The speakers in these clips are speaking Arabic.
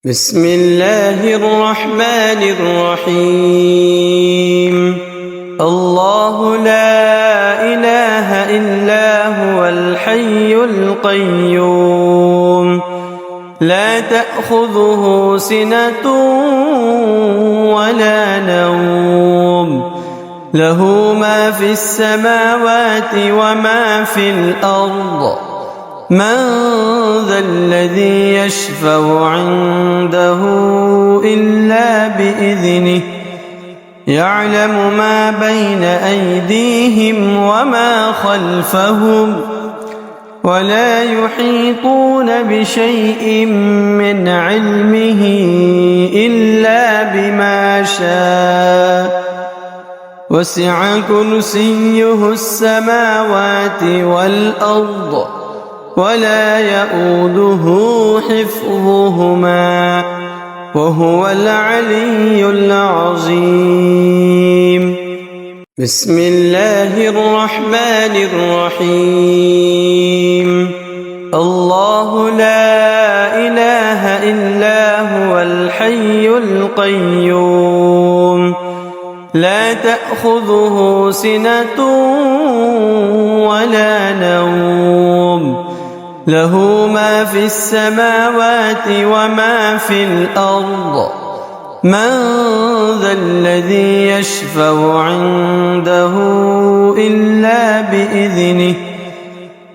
بسم الله الرحمن الرحيم. الله لا إله إلا هو الحي القيوم، لا تأخذه سنة ولا نوم، له ما في السماوات وما في الأرض. من ذا الذي يشفع عنده إلا بإذنه، يعلم ما بين أيديهم وما خلفهم، ولا يحيطون بشيء من علمه إلا بما شاء. وسع كرسيه السماوات والأرض، ولا يؤوده حفظهما، وهو العلي العظيم. بسم الله الرحمن الرحيم. الله لا إله إلا هو الحي القيوم، لا تأخذه سنة ولا نوم، له ما في السماوات وما في الأرض. من ذا الذي يشفع عنده إلا بإذنه،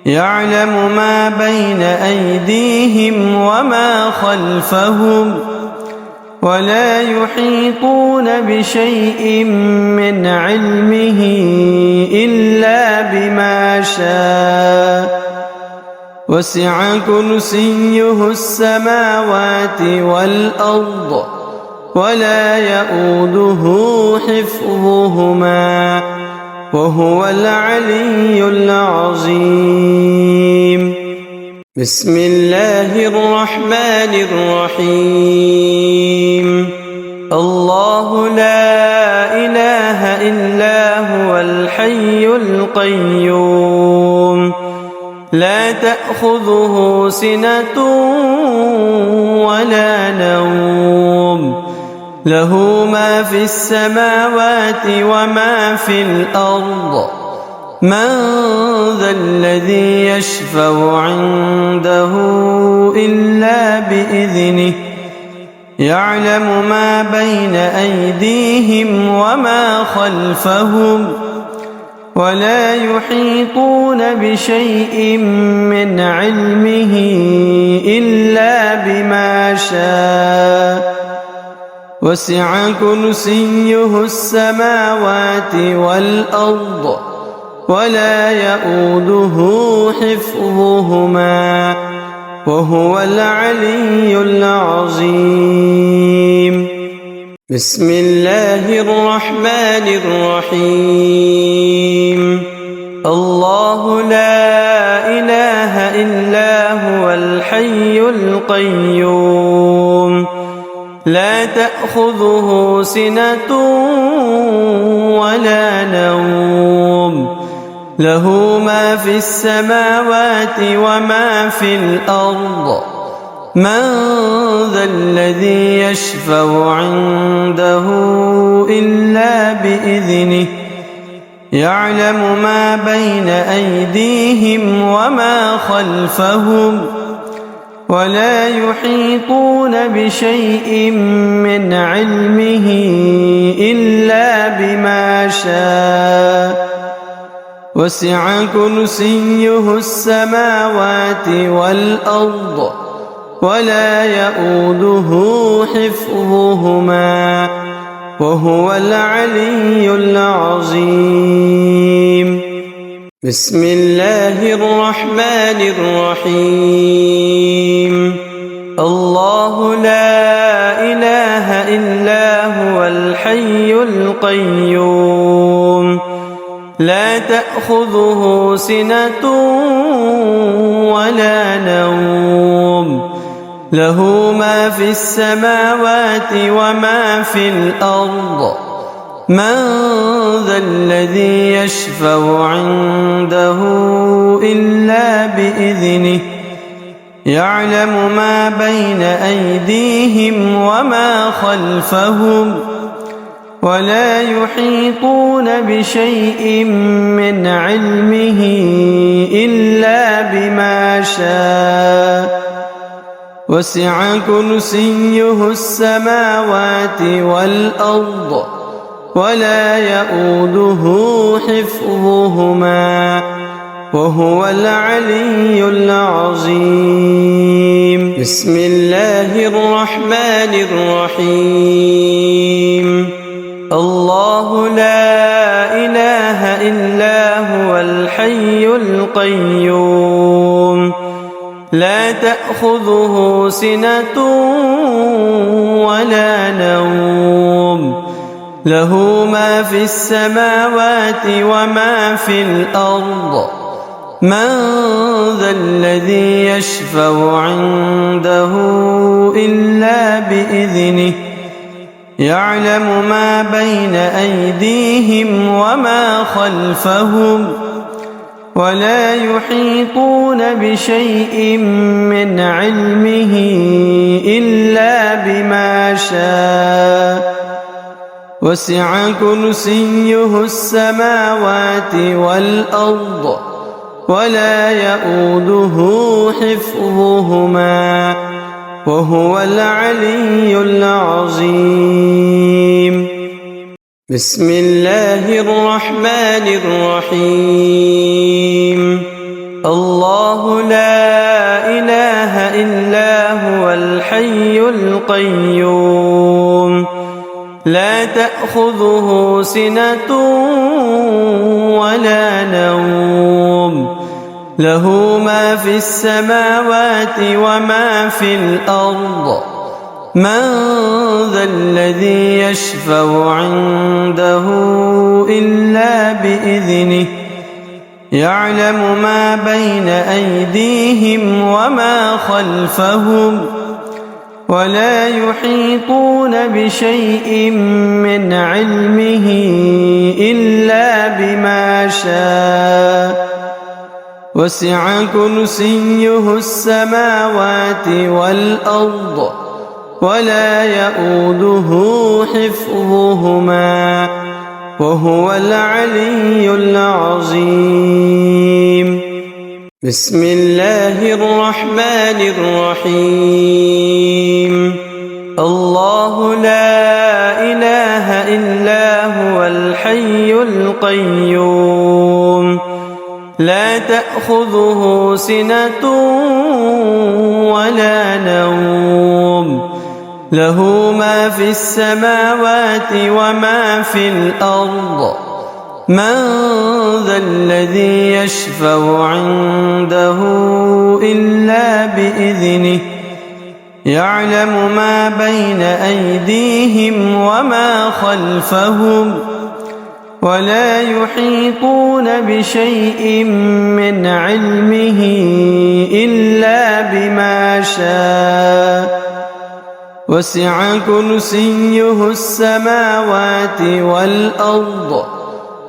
يعلم ما بين أيديهم وما خلفهم، ولا يحيطون بشيء من علمه إلا بما شاء. وسع كرسيه السماوات والأرض، ولا يؤوده حفظهما، وهو العلي العظيم. بسم الله الرحمن الرحيم. الله لا إله إلا هو الحي القيوم، لا تأخذه سنة ولا نوم، له ما في السماوات وما في الأرض. من ذا الذي يشفع عنده إلا بإذنه، يعلم ما بين أيديهم وما خلفهم، ولا يحيطون بشيء من علمه إلا بما شاء. وسع كرسيه السماوات والأرض، ولا يؤوده حفظهما، وهو العلي العظيم. بسم الله الرحمن الرحيم. الله لا إله إلا هو الحي القيوم، لا تأخذه سنة ولا نوم، له ما في السماوات وما في الأرض. من ذا الذي يشفع عنده إلا بإذنه، يعلم ما بين أيديهم وما خلفهم، ولا يحيطون بشيء من علمه إلا بما شاء. وسع كرسيه السماوات والأرض، ولا يؤوده حفظهما، وهو العلي العظيم. بسم الله الرحمن الرحيم. الله لا إله إلا هو الحي القيوم، لا تأخذه سنة ولا نوم، له ما في السماوات وما في الأرض. من ذا الذي يشفع عنده إلا بإذنه، يعلم ما بين أيديهم وما خلفهم ولا يحيطون بشيء من علمه إلا بما شاء وسع كرسيه السماوات والأرض ولا يؤوده حفظهما وهو العلي العظيم. بسم الله الرحمن الرحيم. الله لا إله إلا هو الحي القيوم لا تأخذه سنة ولا نوم له ما في السماوات وما في الأرض من ذا الذي يشفع عنده إلا بإذنه يعلم ما بين أيديهم وما خلفهم ولا يحيطون بشيء من علمه إلا بما شاء وسع كرسيه السماوات والأرض ولا يؤوده حفظهما وهو العلي العظيم. بسم الله الرحمن الرحيم. الله لا إله إلا هو الحي القيوم لا تأخذه سنة ولا نوم له ما في السماوات وما في الأرض من ذا الذي يشفع عنده إلا بإذنه يعلم ما بين أيديهم وما خلفهم ولا يحيطون بشيء من علمه إلا بما شاء وسع كرسيه السماوات والأرض ولا يؤوده حفظهما وهو العلي العظيم. بسم الله الرحمن الرحيم. الله لا إله إلا هو الحي القيوم لا تأخذه سنة ولا نوم له ما في السماوات وما في الأرض من ذا الذي يشفع عنده إلا بإذنه يعلم ما بين أيديهم وما خلفهم ولا يحيطون بشيء من علمه إلا بما شاء وسع كرسيه السماوات والأرض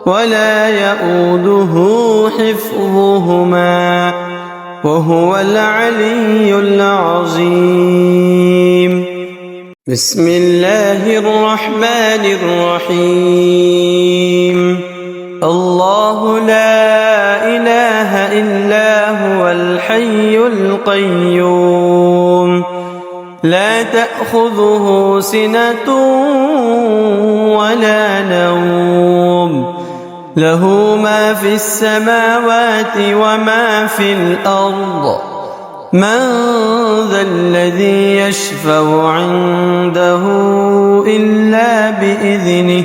ولا يؤوده حفظهما وهو العلي العظيم. بسم الله الرحمن الرحيم. الله لا إله إلا هو الحي القيوم لا تأخذه سنة ولا نوم له ما في السماوات وما في الأرض من ذا الذي يشفع عنده إلا بإذنه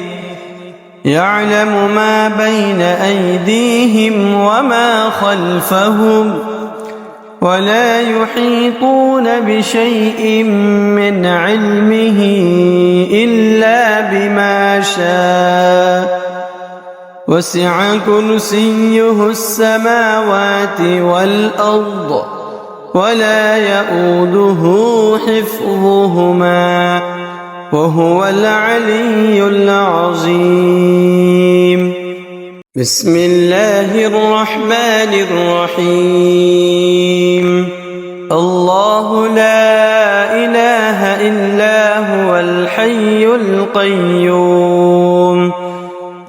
يعلم ما بين أيديهم وما خلفهم ولا يحيطون بشيء من علمه إلا بما شاء وسع كرسيه السماوات والأرض ولا يؤوده حفظهما وهو العلي العظيم. بسم الله الرحمن الرحيم. الله الحي القيوم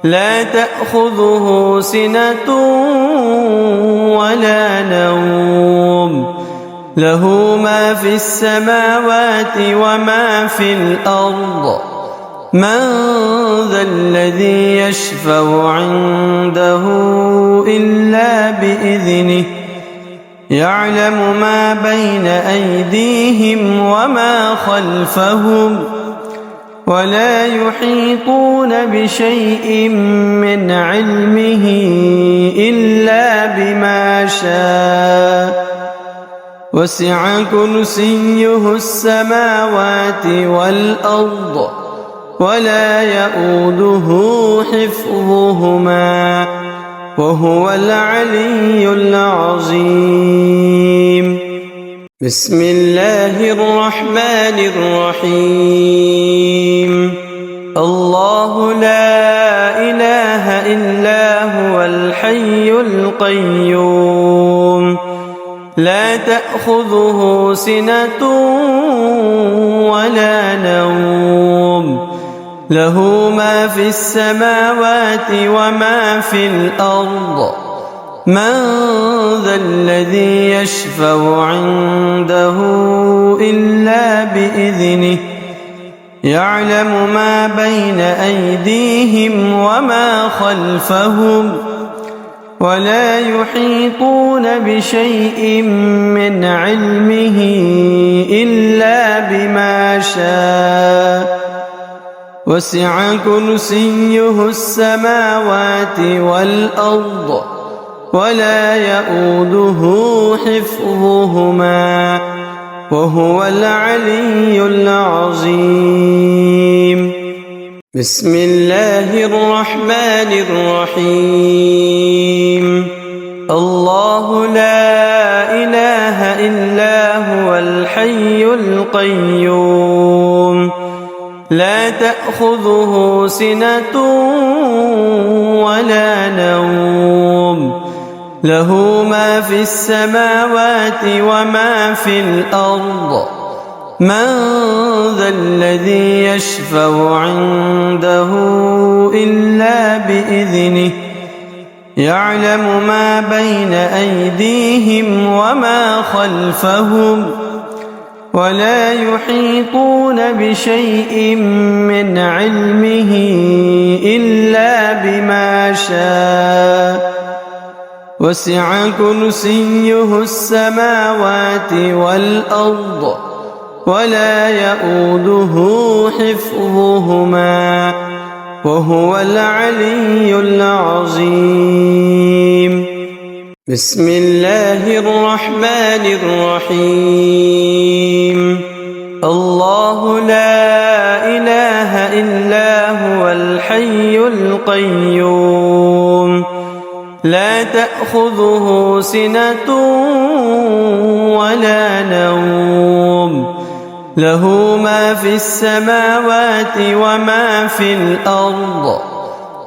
لا تأخذه سنة ولا نوم له ما في السماوات وما في الأرض من ذا الذي يشفع عنده إلا بإذنه يعلم ما بين أيديهم وما خلفهم ولا يحيطون بشيء من علمه إلا بما شاء وسع كرسيه السماوات والأرض ولا يؤوده حفظهما وهو العلي العظيم بسم الله الرحمن الرحيم الله لا إله إلا هو الحي القيوم لا تأخذه سنة ولا نوم له ما في السماوات وما في الأرض من ذا الذي يشفع عنده إلا بإذنه يعلم ما بين أيديهم وما خلفهم ولا يحيطون بشيء من علمه إلا بما شاء وسع كرسيه السماوات والأرض ولا يؤوده حفظهما وهو العلي العظيم بسم الله الرحمن الرحيم الله لا إله إلا هو الحي القيوم لا تأخذه سنة ولا نوم له ما في السماوات وما في الأرض من ذا الذي يشفع عنده إلا بإذنه يعلم ما بين أيديهم وما خلفهم ولا يحيطون بشيء من علمه إلا بما شاء وسع كرسيه السماوات والأرض ولا يؤوده حفظهما وهو العلي العظيم بسم الله الرحمن الرحيم الله لا إله إلا هو الحي القيوم لا تأخذه سنة ولا نوم له ما في السماوات وما في الأرض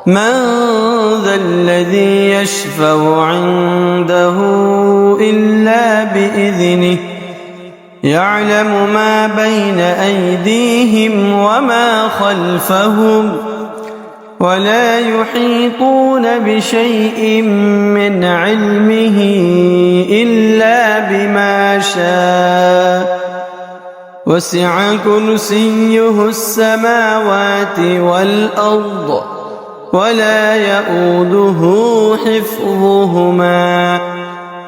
من ذا الذي يشفع عنده إلا بإذنه يعلم ما بين أيديهم وما خلفهم ولا يحيطون بشيء من علمه إلا بما شاء وسع كرسيه السماوات والأرض ولا يؤوده حفظهما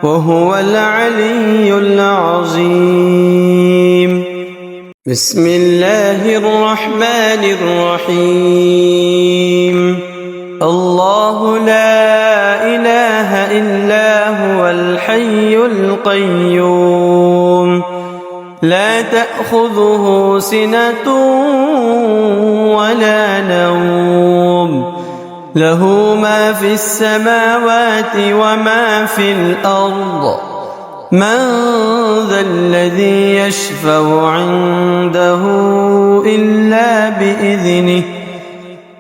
وهو العلي العظيم بسم الله الرحمن الرحيم الله لا إله إلا هو الحي القيوم لا تأخذه سنة ولا نوم له ما في السماوات وما في الأرض من ذا الذي يشفع عنده إلا بإذنه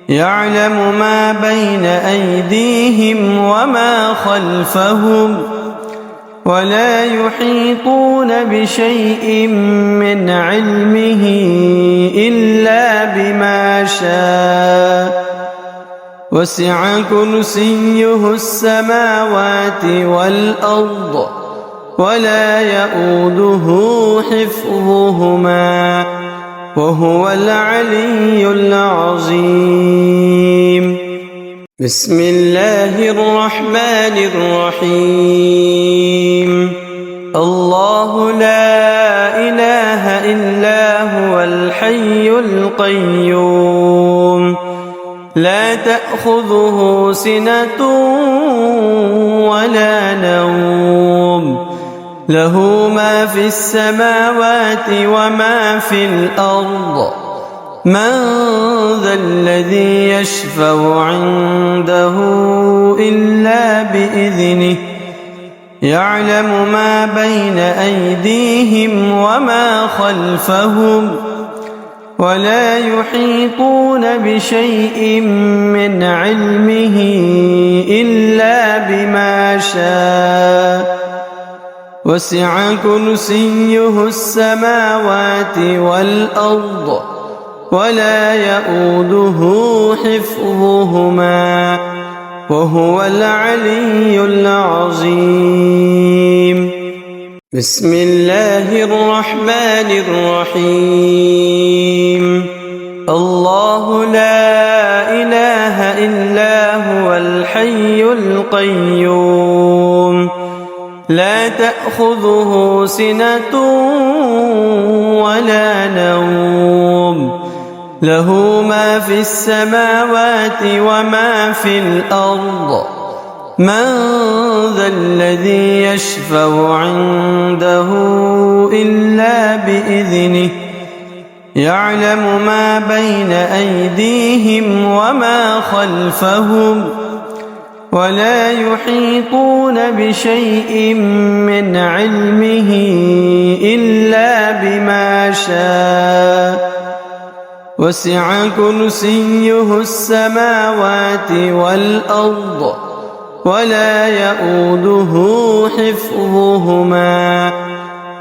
يعلم ما بين أيديهم وما خلفهم ولا يحيطون بشيء من علمه إلا شاء وسع كرسيه السماوات والأرض ولا يئوده حفظهما وهو العلي العظيم. بسم الله الرحمن الرحيم. الله لا إله إلا هو الحي القيوم لا تأخذه سنة ولا نوم له ما في السماوات وما في الأرض من ذا الذي يشفع عنده إلا بإذنه يعلم ما بين أيديهم وما خلفهم ولا يحيطون بشيء من علمه إلا بما شاء وسع كرسيه السماوات والأرض ولا يئوده حفظهما وهو العلي العظيم. بسم الله الرحمن الرحيم. الله لا إله إلا هو الحي القيوم لا تأخذه سنة ولا نوم له ما في السماوات وما في الأرض من ذا الذي يشفع عنده إلا بإذنه يعلم ما بين أيديهم وما خلفهم ولا يحيطون بشيء من علمه إلا بما شاء وسع كرسيه السماوات والأرض ولا يئوده حفظهما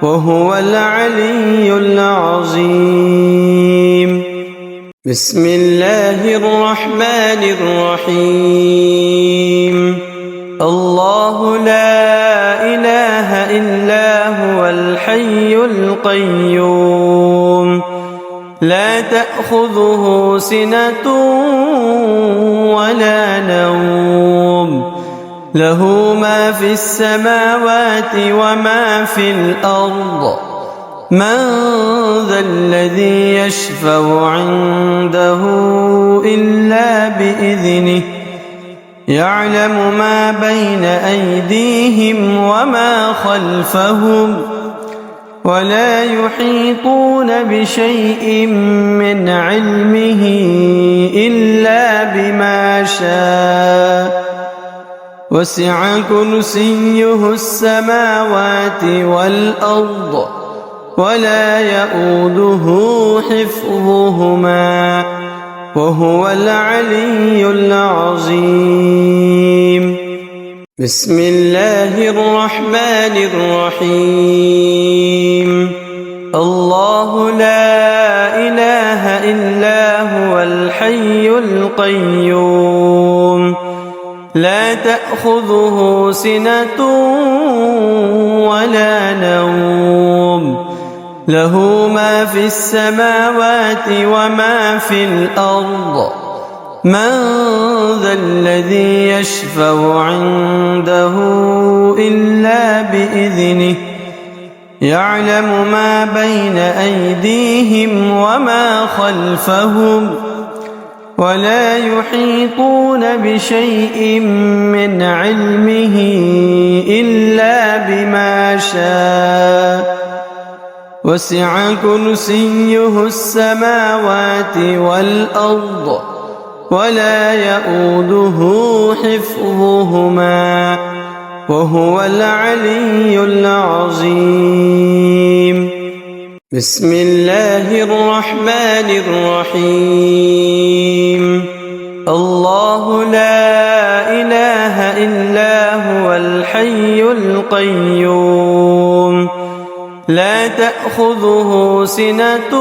وهو العلي العظيم. بسم الله الرحمن الرحيم. الله لا إله إلا هو الحي القيوم لا تأخذه سنة ولا نوم له ما في السماوات وما في الأرض من ذا الذي يشفع عنده إلا بإذنه يعلم ما بين أيديهم وما خلفهم ولا يحيطون بشيء من علمه إلا بما شاء وسع كرسيه السماوات والأرض ولا يئوده حفظهما وهو العلي العظيم. بسم الله الرحمن الرحيم. الله لا إله إلا هو الحي القيوم لا تأخذه سنة ولا نوم له ما في السماوات وما في الأرض من ذا الذي يشفع عنده إلا بإذنه يعلم ما بين أيديهم وما خلفهم ولا يحيطون بشيء من علمه إلا بما شاء وسع كرسيه السماوات والأرض ولا يئوده حفظهما وهو العلي العظيم. بسم الله الرحمن الرحيم. الله لا إله إلا هو الحي القيوم لا تأخذه سنة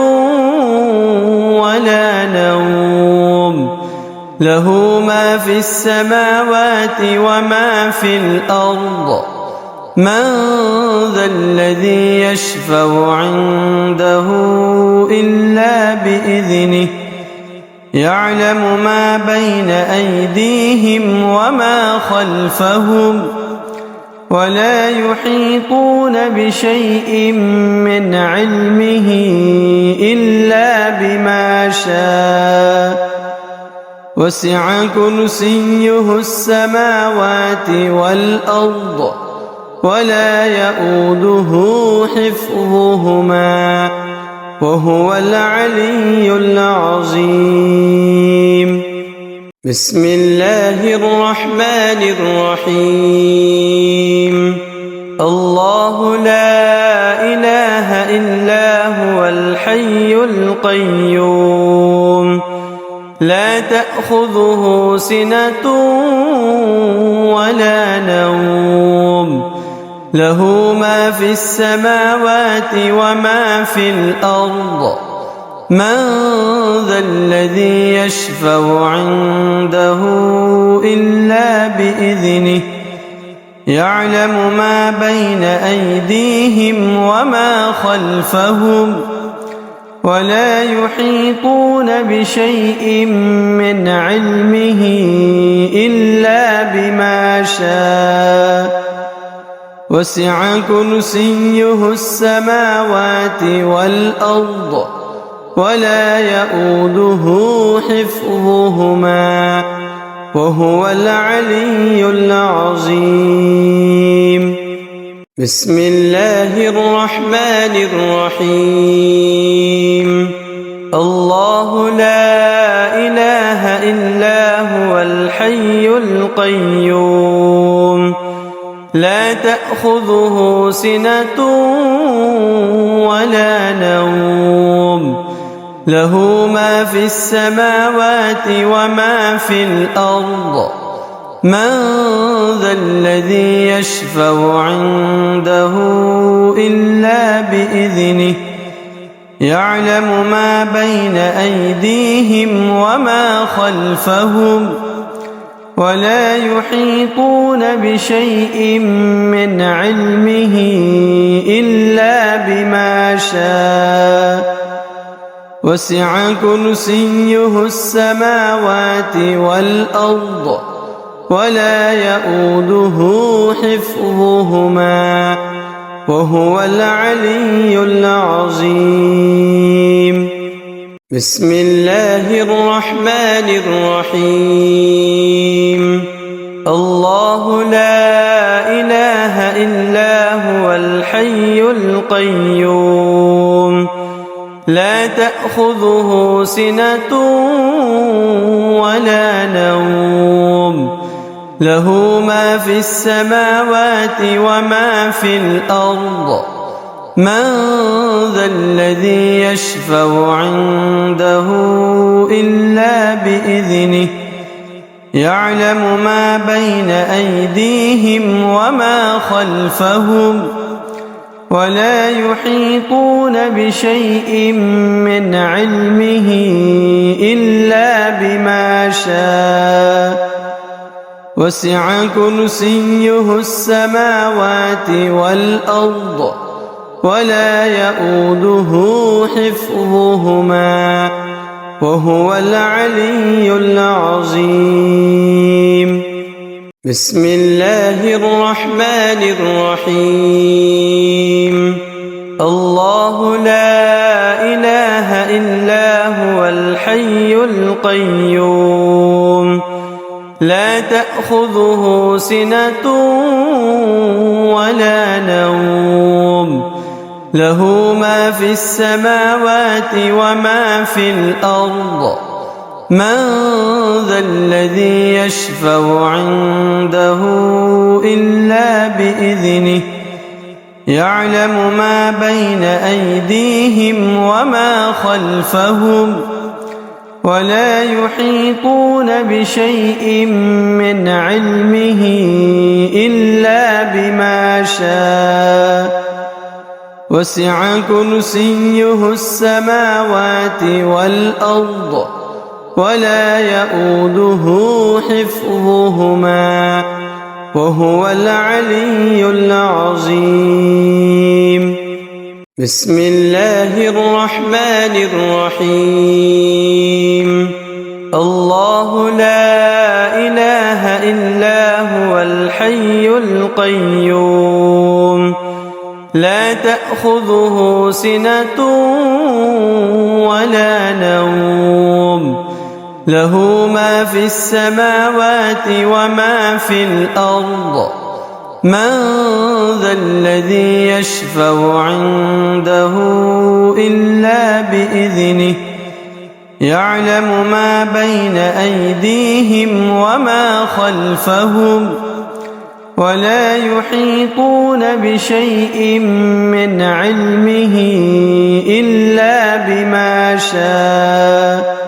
ولا نوم له ما في السماوات وما في الأرض من ذا الذي يشفع عنده إلا بإذنه يعلم ما بين أيديهم وما خلفهم ولا يحيطون بشيء من علمه إلا بما شاء وسع كرسيه السماوات والأرض ولا يؤوده حفظهما وهو العلي العظيم. بسم الله الرحمن الرحيم. الله لا إله إلا هو الحي القيوم لا تأخذه سنة ولا نوم له ما في السماوات وما في الأرض من ذا الذي يشفع عنده إلا بإذنه يعلم ما بين أيديهم وما خلفهم ولا يحيطون بشيء من علمه إلا بما شاء وسع كرسيه السماوات والأرض ولا يؤوده حفظهما وهو العلي العظيم. بسم الله الرحمن الرحيم. الله لا إله إلا هو الحي القيوم لا تأخذه سنة ولا نوم له ما في السماوات وما في الأرض من ذا الذي يشفع عنده إلا بإذنه يعلم ما بين أيديهم وما خلفهم ولا يحيطون بشيء من علمه إلا بما شاء وسع كرسيه السماوات والأرض ولا يؤوده حفظهما وهو العلي العظيم. بسم الله الرحمن الرحيم. الله لا إله إلا هو الحي القيوم لا تأخذه سنة ولا نوم له ما في السماوات وما في الأرض من ذا الذي يشفع عنده إلا بإذنه يعلم ما بين أيديهم وما خلفهم ولا يحيطون بشيء من علمه إلا بما شاء وسع كرسيه السماوات والأرض ولا يؤوده حفظهما وهو العلي العظيم. بسم الله الرحمن الرحيم. الله لا إله إلا هو الحي القيوم لا تأخذه سنة ولا نوم له ما في السماوات وما في الأرض من ذا الذي يشفع عنده إلا بإذنه يعلم ما بين أيديهم وما خلفهم ولا يحيطون بشيء من علمه إلا بما شاء وسع كرسيه السماوات والأرض ولا يؤوده حفظهما وهو العلي العظيم. بسم الله الرحمن الرحيم. الله لا إله إلا هو الحي القيوم لا تأخذه سنة ولا نوم له ما في السماوات وما في الأرض من ذا الذي يشفع عنده إلا بإذنه يعلم ما بين أيديهم وما خلفهم ولا يحيطون بشيء من علمه إلا بما شاء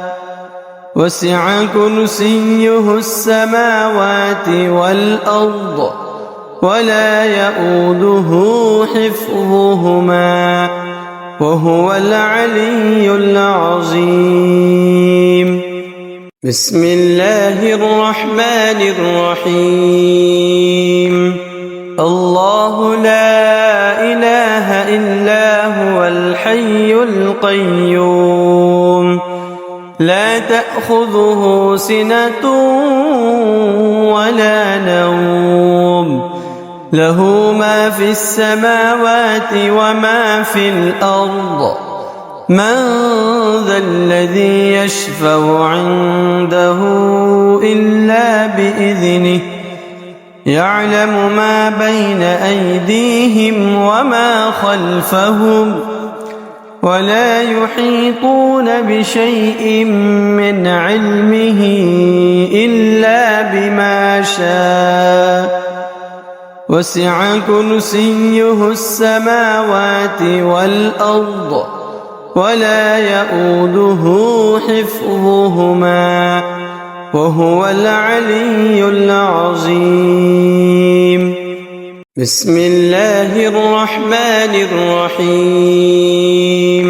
وسع كرسيه السماوات والأرض ولا يؤوده حفظهما وهو العلي العظيم. بسم الله الرحمن الرحيم. الله لا إله إلا هو الحي القيوم لا تأخذه سنة ولا نوم له ما في السماوات وما في الأرض من ذا الذي يشفع عنده إلا بإذنه يعلم ما بين أيديهم وما خلفهم ولا يحيطون بشيء من علمه إلا بما شاء وسع كرسيه السماوات والأرض ولا يؤوده حفظهما وهو العلي العظيم. بسم الله الرحمن الرحيم.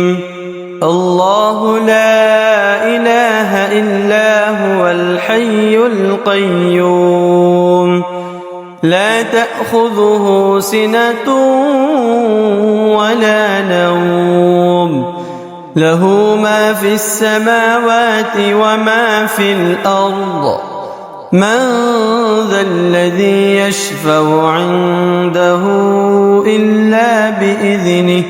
الله لا إله إلا هو الحي القيوم لا تأخذه سنة ولا نوم له ما في السماوات وما في الأرض من ذا الذي يشفع عنده إلا بإذنه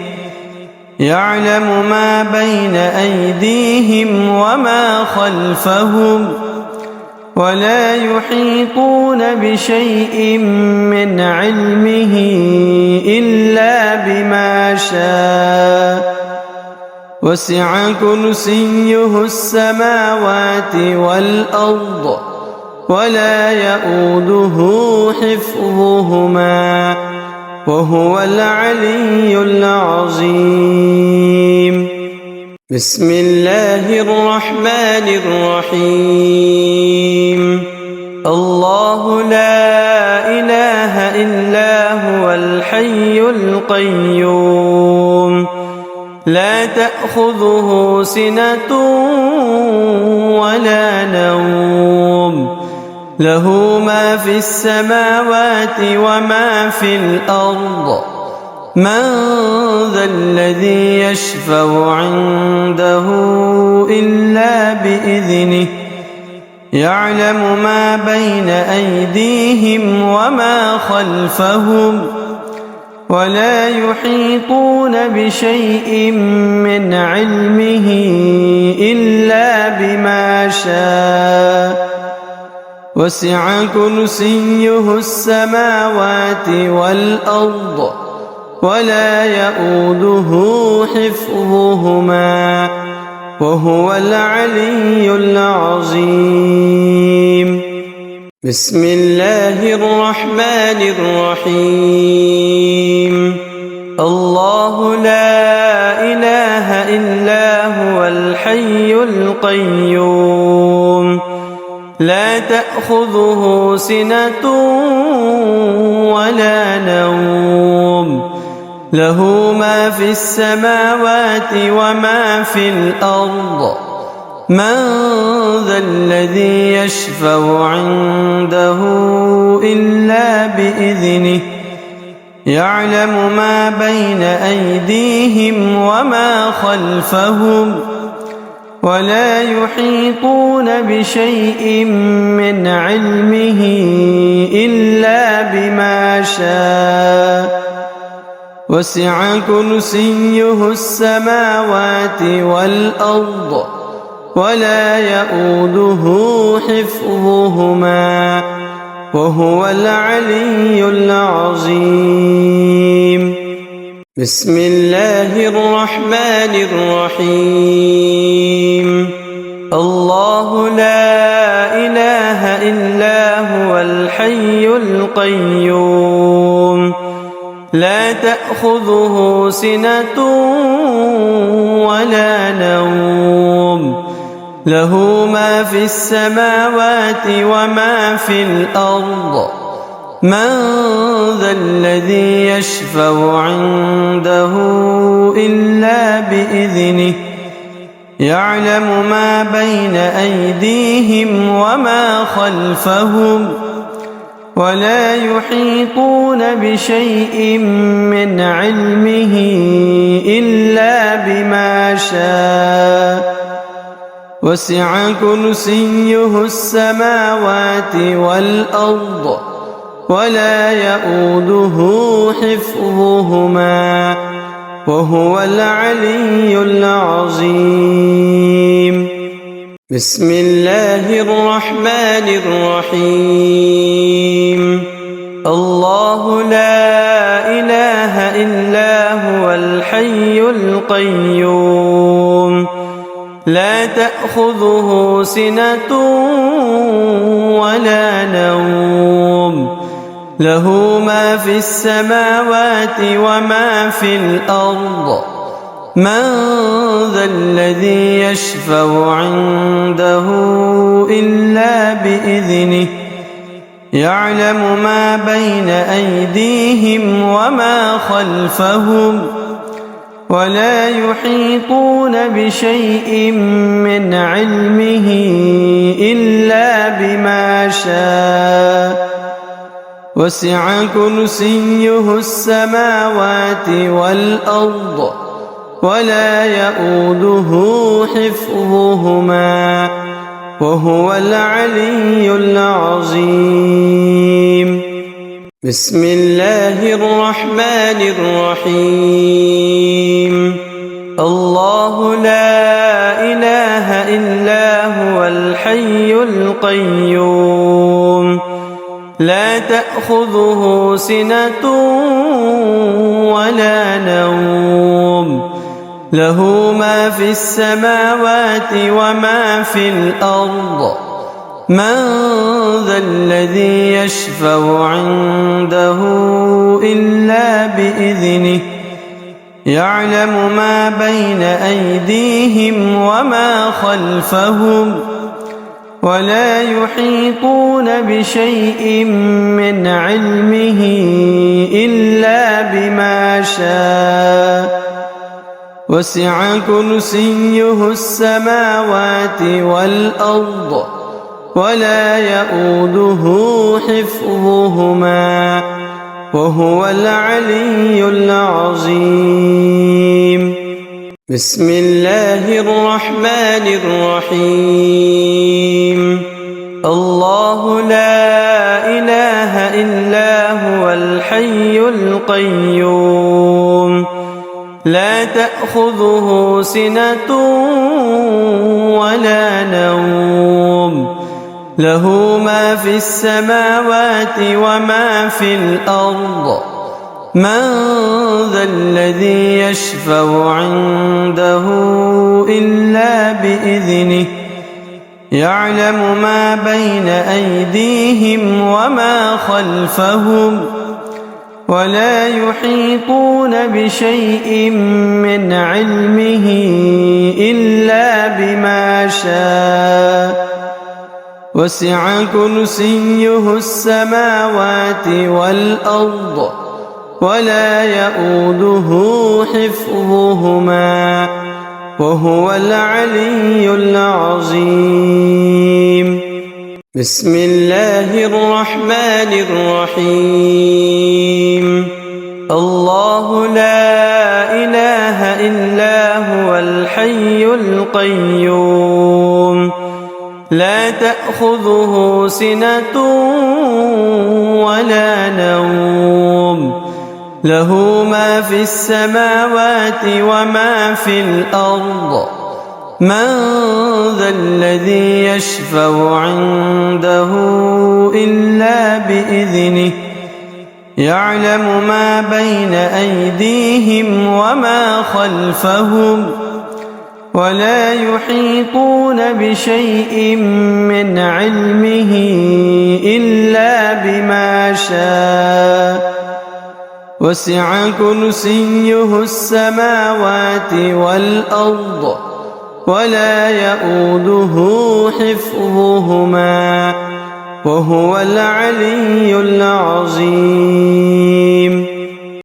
يعلم ما بين أيديهم وما خلفهم ولا يحيطون بشيء من علمه إلا بما شاء وسع كرسيه السماوات والأرض ولا يؤوده حفظهما وهو العلي العظيم. بسم الله الرحمن الرحيم. الله لا إله إلا هو الحي القيوم لا تأخذه سنة ولا نوم له ما في السماوات وما في الأرض من ذا الذي يشفع عنده إلا بإذنه يعلم ما بين أيديهم وما خلفهم ولا يحيطون بشيء من علمه إلا بما شاء وسع كرسيه السماوات والأرض ولا يؤوده حفظهما وهو العلي العظيم. بسم الله الرحمن الرحيم. الله لا إله إلا هو الحي القيوم لا تأخذه سنة ولا نوم له ما في السماوات وما في الأرض من ذا الذي يشفع عنده إلا بإذنه يعلم ما بين أيديهم وما خلفهم ولا يحيطون بشيء من علمه إلا بما شاء وسع كرسيه السماوات والأرض ولا يؤوده حفظهما وهو العلي العظيم. بسم الله الرحمن الرحيم. الله لا إله إلا هو الحي القيوم لا تأخذه سنة ولا نوم له ما في السماوات وما في الأرض من ذا الذي يشفع عنده إلا بإذنه يعلم ما بين أيديهم وما خلفهم ولا يحيطون بشيء من علمه إلا بما شاء وسع كرسيه السماوات والأرض ولا يؤوده حفظهما وهو العلي العظيم. بسم الله الرحمن الرحيم. الله لا إله إلا هو الحي القيوم لا تأخذه سنة ولا نوم له ما في السماوات وما في الأرض من ذا الذي يشفع عنده إلا بإذنه يعلم ما بين أيديهم وما خلفهم ولا يحيطون بشيء من علمه إلا بما شاء وسع كرسيه السماوات والأرض ولا يؤوده حفظهما وهو العلي العظيم. بسم الله الرحمن الرحيم. الله لا إله إلا هو الحي القيوم لا تأخذه سنة ولا نوم له ما في السماوات وما في الأرض من ذا الذي يشفع عنده إلا بإذنه يعلم ما بين أيديهم وما خلفهم ولا يحيطون بشيء من علمه إلا بما شاء وسع كرسيه السماوات والأرض ولا يؤوده حفظهما وهو العلي العظيم. بسم الله الرحمن الرحيم. الله لا إله إلا هو الحي القيوم لا تأخذه سنة ولا نوم له ما في السماوات وما في الأرض من ذا الذي يشفع عنده إلا بإذنه يعلم ما بين أيديهم وما خلفهم ولا يحيطون بشيء من علمه إلا بما شاء وسع كرسيه السماوات والأرض ولا يؤوده حفظهما وهو العلي العظيم. بسم الله الرحمن الرحيم. الله لا إله إلا هو الحي القيوم لا تأخذه سنة ولا نوم له ما في السماوات وما في الأرض من ذا الذي يشفع عنده إلا بإذنه يعلم ما بين أيديهم وما خلفهم ولا يحيطون بشيء من علمه إلا بما شاء وسع كرسيه السماوات والأرض ولا يؤوده حفظهما وهو العلي العظيم.